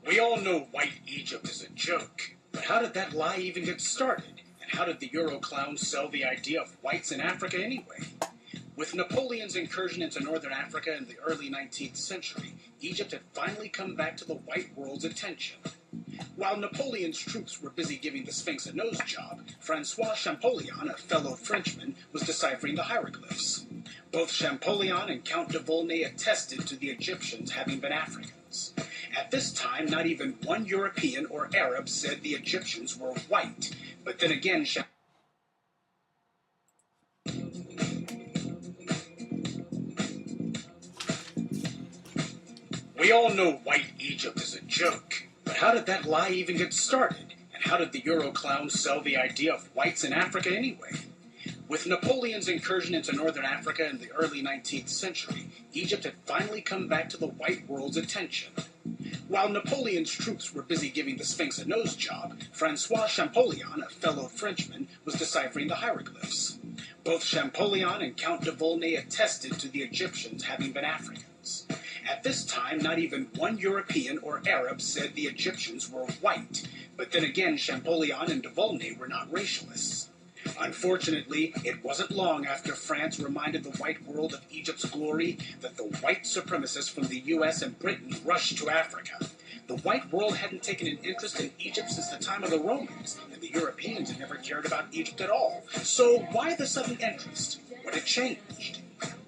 We all know White Egypt is a joke, but how did that lie even get started? And how did the Euro clowns sell the idea of whites in Africa anyway? With Napoleon's incursion into northern Africa in the early 19th century, Egypt had finally come back to the white world's attention. While Napoleon's troops were busy giving the Sphinx a nose job, Francois Champollion, a fellow Frenchman, was deciphering the hieroglyphs. Both Champollion and Count de Volney attested to the Egyptians having been Africans. At this time, not even one European or Arab said the Egyptians were white. But then again, we all know White Egypt is a joke, but how did that lie even get started? And how did the Euro clowns sell the idea of whites in Africa anyway? With Napoleon's incursion into northern Africa in the early 19th century, Egypt had finally come back to the white world's attention. While Napoleon's troops were busy giving the Sphinx a nose job, Francois Champollion, a fellow Frenchman, was deciphering the hieroglyphs. Both Champollion and Count de Volney attested to the Egyptians having been Africans. At this time, not even one European or Arab said the Egyptians were white, but then again, Champollion and de Volney were not racialists. Unfortunately, it wasn't long after France reminded the white world of Egypt's glory that the white supremacists from the US and Britain rushed to Africa. The white world hadn't taken an interest in Egypt since the time of the Romans, and the Europeans had never cared about Egypt at all. So why the sudden interest? What had changed?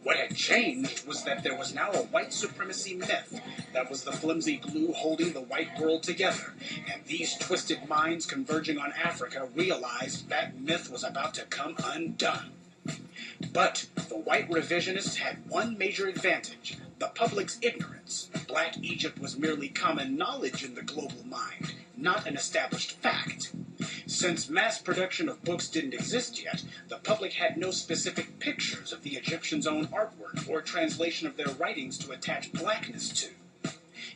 What had changed was that there was now a white supremacy myth that was the flimsy glue holding the white world together, and these twisted minds converging on Africa realized that myth was about to come undone. But the white revisionists had one major advantage: the public's ignorance. Black Egypt was merely common knowledge in the global mind, not an established fact. Since mass production of books didn't exist yet, the public had no specific pictures of the Egyptians' own artwork or translation of their writings to attach blackness to.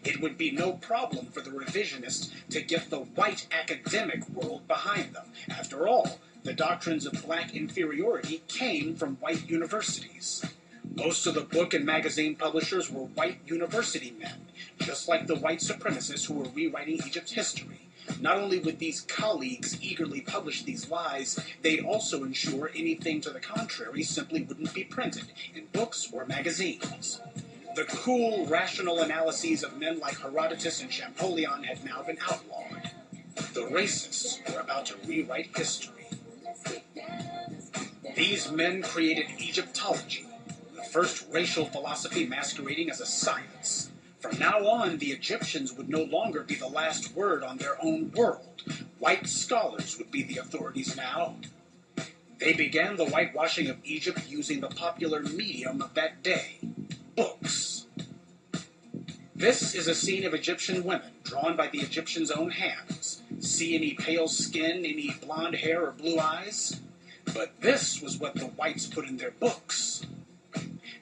It would be no problem for the revisionists to get the white academic world behind them. After all, the doctrines of black inferiority came from white universities. Most of the book and magazine publishers were white university men, just like the white supremacists who were rewriting Egypt's history. Not only would these colleagues eagerly publish these lies, they'd also ensure anything to the contrary simply wouldn't be printed in books or magazines. The cool, rational analyses of men like Herodotus and Champollion had now been outlawed. The racists were about to rewrite history. These men created Egyptology, the first racial philosophy masquerading as a science. From now on, the Egyptians would no longer be the last word on their own world. White scholars would be the authorities now. They began the whitewashing of Egypt using the popular medium of that day: books. This is a scene of Egyptian women, drawn by the Egyptians' own hands. See any pale skin, any blonde hair or blue eyes? But this was what the whites put in their books.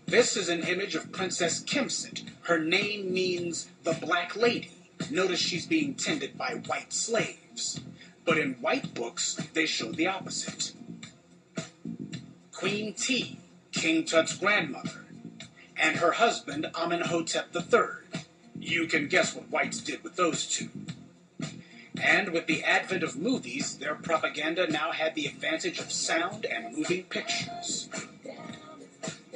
This is an image of Princess Kemsit. Her name means the Black Lady. Notice she's being tended by white slaves. But in white books, they show the opposite. Queen T, King Tut's grandmother, and her husband Amenhotep III. You can guess what whites did with those two. And with the advent of movies, their propaganda now had the advantage of sound and moving pictures.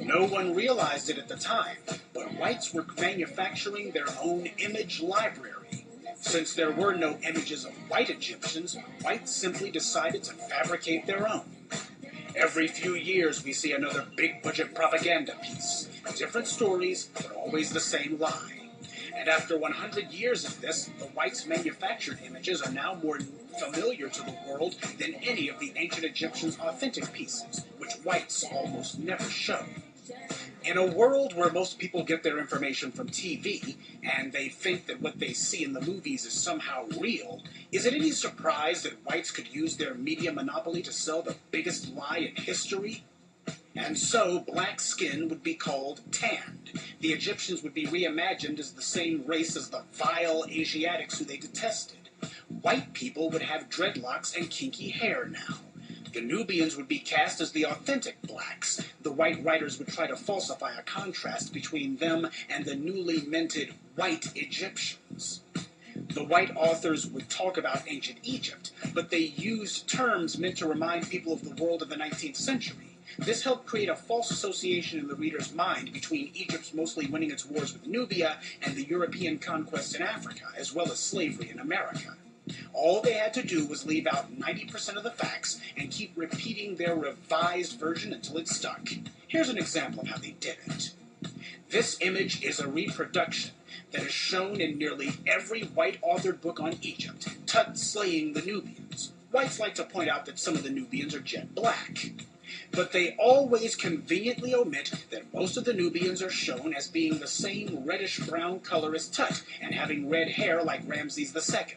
No one realized it at the time, but whites were manufacturing their own image library. Since there were no images of white Egyptians, whites simply decided to fabricate their own. Every few years we see another big-budget propaganda piece. Different stories, but always the same lie. And after 100 years of this, the whites' manufactured images are now more familiar to the world than any of the ancient Egyptians' authentic pieces, which whites almost never show. In a world where most people get their information from TV, and they think that what they see in the movies is somehow real, is it any surprise that whites could use their media monopoly to sell the biggest lie in history? And so, black skin would be called tanned. The Egyptians would be reimagined as the same race as the vile Asiatics who they detested. White people would have dreadlocks and kinky hair now. The Nubians would be cast as the authentic blacks. The white writers would try to falsify a contrast between them and the newly minted white Egyptians. The white authors would talk about ancient Egypt, but they used terms meant to remind people of the world of the 19th century. This helped create a false association in the reader's mind between Egypt's mostly winning its wars with Nubia and the European conquests in Africa, as well as slavery in America. All they had to do was leave out 90% of the facts and keep repeating their revised version until it stuck. Here's an example of how they did it. This image is a reproduction that is shown in nearly every white-authored book on Egypt, Tut slaying the Nubians. Whites like to point out that some of the Nubians are jet black. But they always conveniently omit that most of the Nubians are shown as being the same reddish-brown color as Tut and having red hair like Ramses II.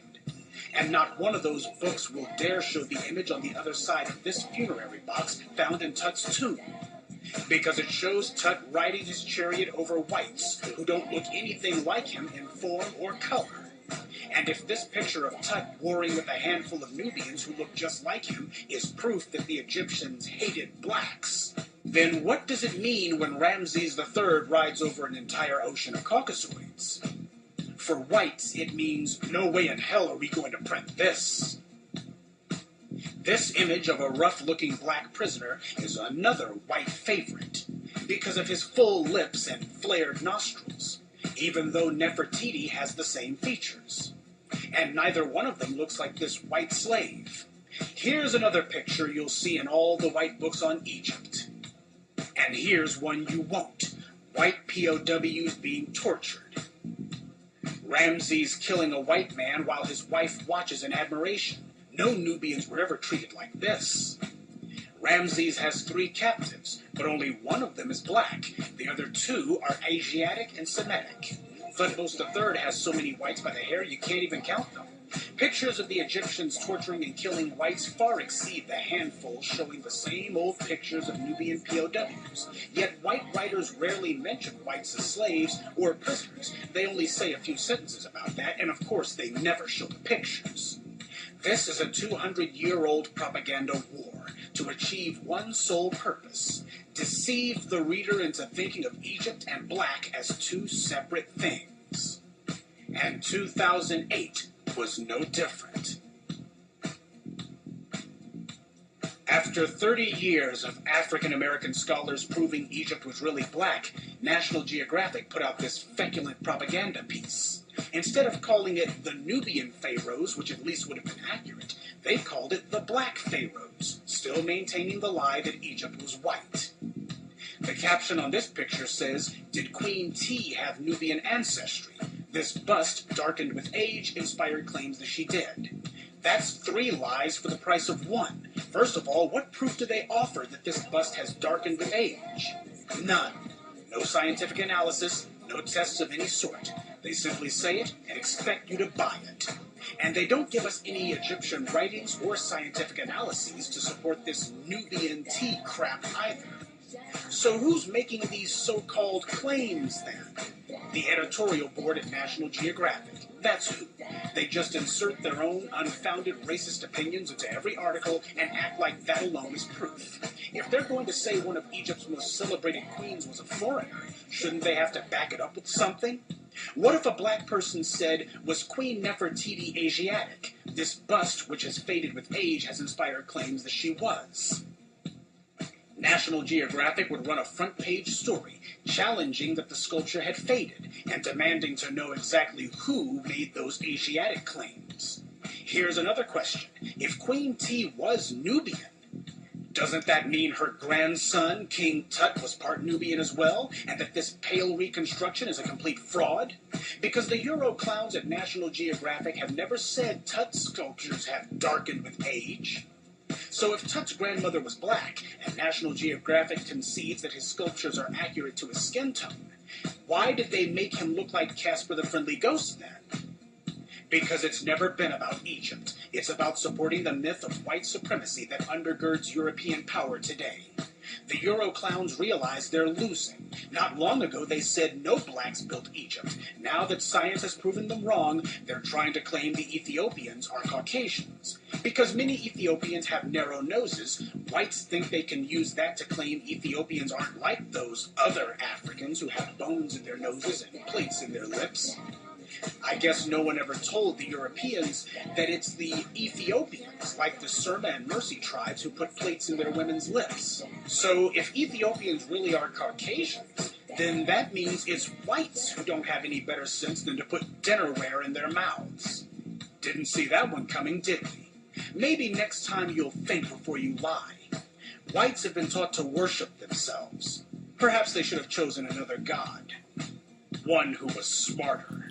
And not one of those books will dare show the image on the other side of this funerary box found in Tut's tomb, because it shows Tut riding his chariot over whites who don't look anything like him in form or color. And if this picture of Tut warring with a handful of Nubians who look just like him is proof that the Egyptians hated blacks, then what does it mean when Ramses III rides over an entire ocean of Caucasoids? For whites, it means, no way in hell are we going to print this. This image of a rough-looking black prisoner is another white favorite, because of his full lips and flared nostrils, even though Nefertiti has the same features. And neither one of them looks like this white slave. Here's another picture you'll see in all the white books on Egypt. And here's one you won't. White POWs being tortured. Ramses killing a white man while his wife watches in admiration. No Nubians were ever treated like this. Ramses has 3 captives, but only one of them is black. The other 2 are Asiatic and Semitic. Thutmose III has so many whites by the hair you can't even count them. Pictures of the Egyptians torturing and killing whites far exceed the handful showing the same old pictures of Nubian POWs. Yet white writers rarely mention whites as slaves or prisoners. They only say a few sentences about that, and of course they never show the pictures. This is a 200-year-old propaganda war to achieve one sole purpose: deceive the reader into thinking of Egypt and black as 2 separate things. And 2008 was no different. After 30 years of African-American scholars proving Egypt was really black, National Geographic put out this feculent propaganda piece. Instead of calling it the Nubian Pharaohs, which at least would have been accurate, they called it the Black Pharaohs, still maintaining the lie that Egypt was white. The caption on this picture says, "Did Queen T have Nubian ancestry? This bust, darkened with age, inspired claims that she did." That's 3 lies for the price of 1. First of all, what proof do they offer that this bust has darkened with age? None. No scientific analysis, no tests of any sort. They simply say it and expect you to buy it. And they don't give us any Egyptian writings or scientific analyses to support this Nubian tea crap either. So who's making these so-called claims then? The editorial board at National Geographic. That's who. They just insert their own unfounded racist opinions into every article and act like that alone is proof. If they're going to say one of Egypt's most celebrated queens was a foreigner, shouldn't they have to back it up with something? What if a black person said, "Was Queen Nefertiti Asiatic? This bust, which has faded with age, has inspired claims that she was." National Geographic would run a front-page story challenging that the sculpture had faded and demanding to know exactly who made those Asiatic claims. Here's another question. If Queen T was Nubian, doesn't that mean her grandson, King Tut, was part Nubian as well, and that this pale reconstruction is a complete fraud? Because the Euro clowns at National Geographic have never said Tut's sculptures have darkened with age. So if Tut's grandmother was black, and National Geographic concedes that his sculptures are accurate to his skin tone, why did they make him look like Casper the Friendly Ghost then? Because it's never been about Egypt. It's about supporting the myth of white supremacy that undergirds European power today. The Euro clowns realize they're losing. Not long ago, they said no blacks built Egypt. Now that science has proven them wrong, they're trying to claim the Ethiopians are Caucasians. Because many Ethiopians have narrow noses, whites think they can use that to claim Ethiopians aren't like those other Africans who have bones in their noses and plates in their lips. I guess no one ever told the Europeans that it's the Ethiopians, like the Surma and Mercy tribes, who put plates in their women's lips. So if Ethiopians really are Caucasians, then that means it's whites who don't have any better sense than to put dinnerware in their mouths. Didn't see that one coming, did we? Maybe next time you'll think before you lie. Whites have been taught to worship themselves. Perhaps they should have chosen another god. One who was smarter.